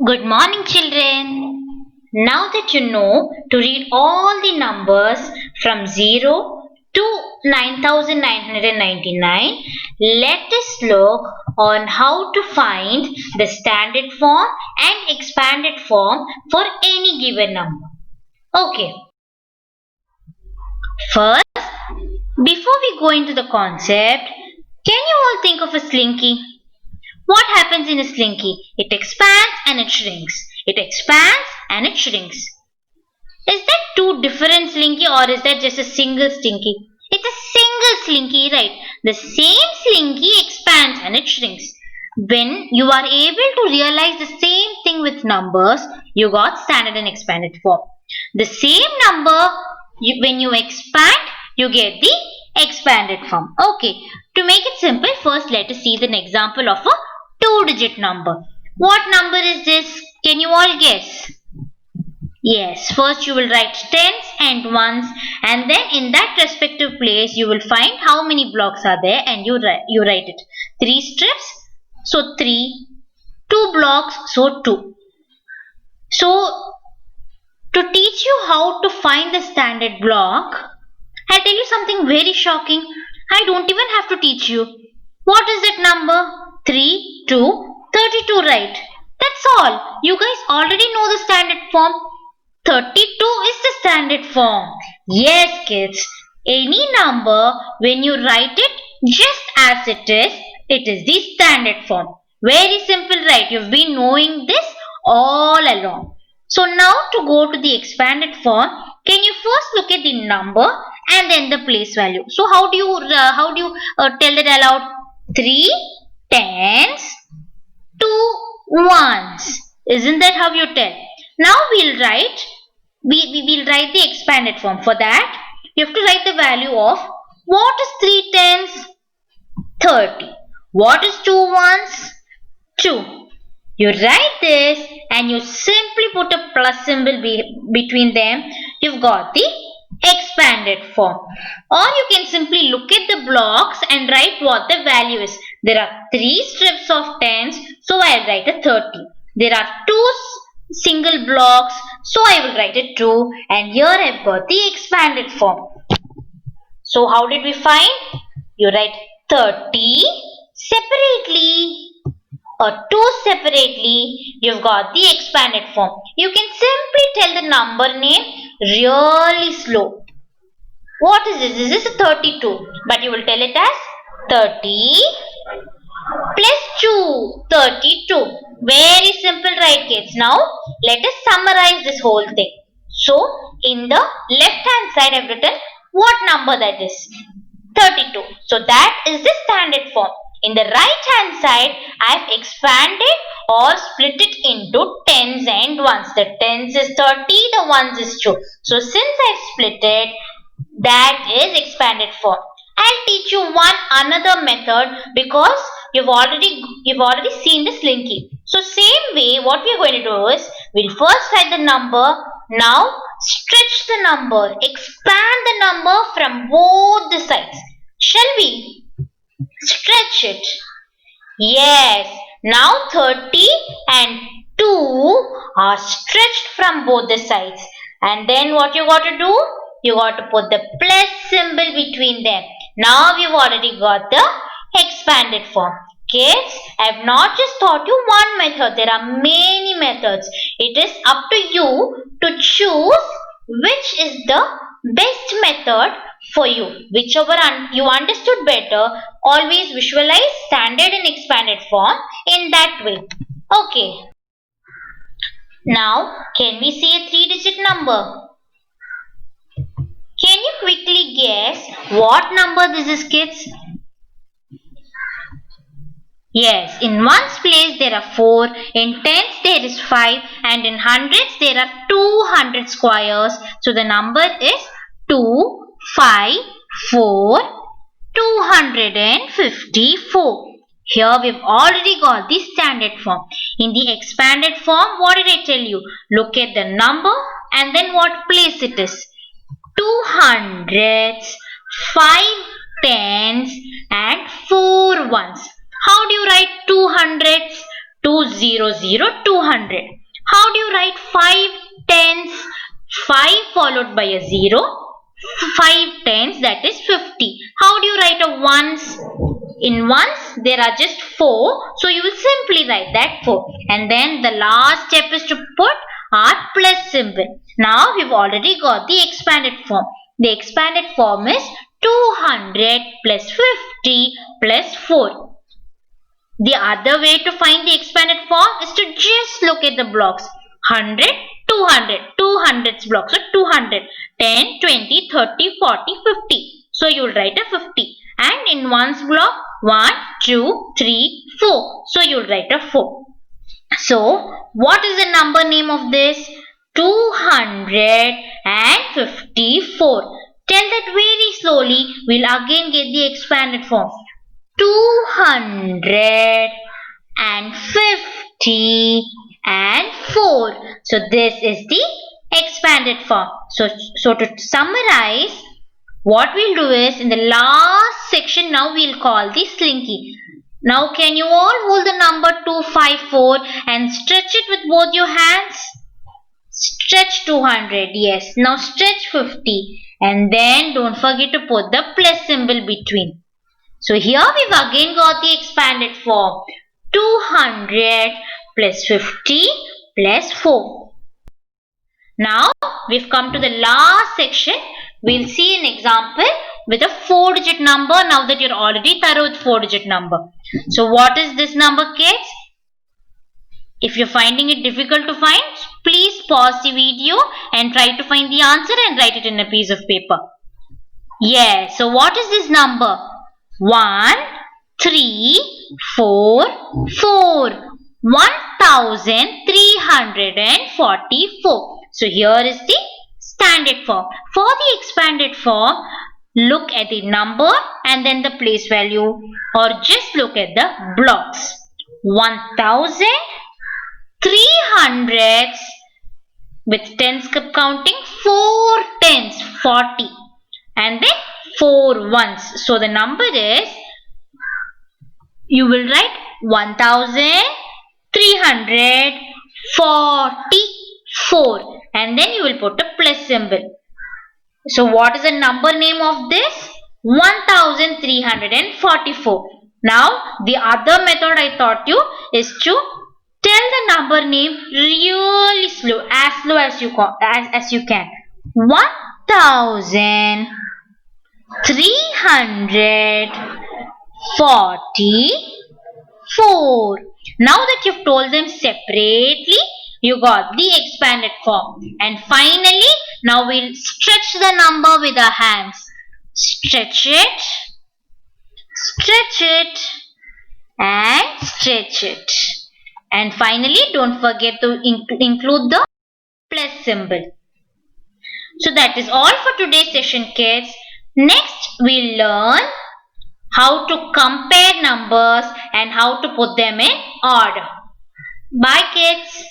Good morning, children. Now that you know to read all the numbers from 0 to 9999, let us look on how to find the standard form and expanded form for any given number. Okay, first, before we go into the concept, can you all think of a slinky? What happens in a slinky? It expands and it shrinks. It expands and it shrinks. Is that two different slinky or is that just a single slinky? It's a single slinky, right? The same slinky expands and it shrinks. When you are able to realize the same thing with numbers, you got standard and expanded form. The same number, when you expand, you get the expanded form. Okay, to make it simple, first let us see an example of a two-digit number. What number is this? Can you all guess? Yes, first you will write tens and ones, and then in that respective place you will find how many blocks are there and you write it. 3 strips, so 3. 2 blocks, so 2. So to teach you how to find the standard block, I'll tell you something very shocking. I don't even have to teach you. What is that number? 3, 2, 32, right? That's all. You guys already know the standard form. 32 is the standard form. Yes, kids. Any number, when you write it just as it is the standard form. Very simple, right? You've been knowing this all along. So now to go to the expanded form, can you first look at the number and then the place value? So how do you tell it aloud? 3 tens, 2 ones. Isn't that how you tell? Now we'll write the expanded form. For that, you have to write the value of what is 3 tens? 30. What is 2 ones? 2. You write this and you simply put a plus symbol between them. You've got the expanded form. Or you can simply look at the blocks and write what the value is. There are 3 strips of tens, so I'll write a 30. There are 2 single blocks, so I will write a 2. And here I've got the expanded form. So how did we find? You write 30 separately or 2 separately. You've got the expanded form. You can simply tell the number name really slow. What is this? This is 32, but you will tell it as 30 plus 2, 32. Very simple, right, kids? Now, let us summarize this whole thing. So, in the left-hand side, I've written what number that is? 32. So, that is the standard form. In the right-hand side, I've expanded or split it into tens and ones. The tens is 30, the ones is 2. So, since I've split it, that is expanded form. I'll teach you another method because you've already seen the slinky. So same way, what we're going to do is we'll first write the number. Now stretch the number, expand the number from both the sides. Shall we? Stretch it. Yes. Now 30 and 2 are stretched from both the sides. And then what you got to do? You got to put the plus symbol between them. Now we've already got the expanded form. Kids, I have not just taught you one method. There are many methods. It is up to you to choose which is the best method for you. Whichever you understood better, always visualize standard and expanded form in that way. Okay. Now, can we see a 3-digit number? Can you quickly guess what number this is, kids? Yes, in ones place there are 4, in tens there is 5, and in hundreds there are 200 squares. So the number is 2, 5, 4, 254. Here we've already got the standard form. In the expanded form, what did I tell you? Look at the number and then what place it is. 2 hundreds, 5 tens and 4 ones. How do you write 2 hundreds? 200, 200. How do you write 5 tens? 5 followed by a 0. 5 tens, that is 50. How do you write a ones? In ones, there are just 4. So you will simply write that 4. And then the last step is to put our plus symbol. Now we've already got the expanded form. The expanded form is 200 plus 50 plus 4. The other way to find the expanded form is to just look at the blocks. 100, 200, 200's blocks. So 200, 10, 20, 30, 40, 50. So you will write a 50. And in one's block, 1, 2, 3, 4. So you will write a 4. So what is the number name of this? 254. Tell that very slowly. We'll again get the expanded form. 254. So this is the expanded form. So to summarize, what we'll do is in the last section now we'll call the slinky. Now can you all hold the number 254 and stretch it with both your hands? Stretch 200, yes. Now stretch 50 and then don't forget to put the plus symbol between. So here we've again got the expanded form. 200 plus 50 plus 4. Now we've come to the last section. We'll see an example with a 4-digit number now that you're already thorough with 4-digit number. So what is this number, kids? If you're finding it difficult to find, please pause the video and try to find the answer and write it in a piece of paper. Yes, so what is this number? 1, 3, 4, 4. 1344. So here is the standard form. For the expanded form, look at the number and then the place value, or just look at the blocks. 1000, 300s with tens counting, 4 tens, 40, and then 4 ones. So the number is, you will write 1344 and then you will put a plus symbol. So what is the number name of this? 1344. Now the other method I taught you is to tell the number name really slow as you can. 1344. Now that you've told them separately, you got the expanded form. And finally, now we'll stretch the number with our hands. Stretch it, and stretch it. And finally, don't forget to include the plus symbol. So that is all for today's session, kids. Next, we'll learn how to compare numbers and how to put them in order. Bye, kids.